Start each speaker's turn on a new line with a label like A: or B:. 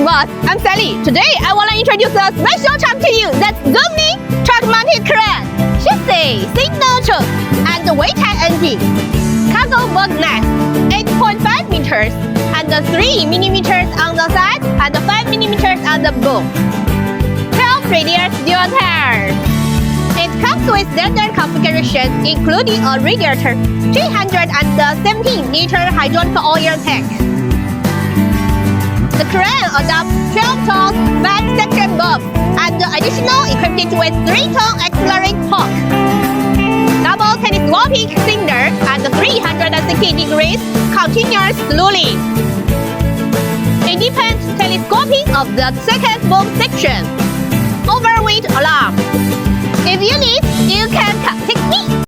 A: boss, I'm Sally. Today I want to introduce a special truck to you that's Zoomni truck mounted crane. She's a sinotruk and the weight-type engine. Cargo box nest 8.5 meters and 3 millimeters on the side and 5 millimeters on the boom. 12 radius dual tires. It comes with standard configuration including a radiator, 317-liter hydraulic oil tank. The crane adopts 12 tons 5-section boom and additional equipped with 3-ton accelerating torque, double telescopic cylinder and 360 degrees continuous slowly. Independent telescoping of the second boom section. Overweight alarm. If you need, you can contact me.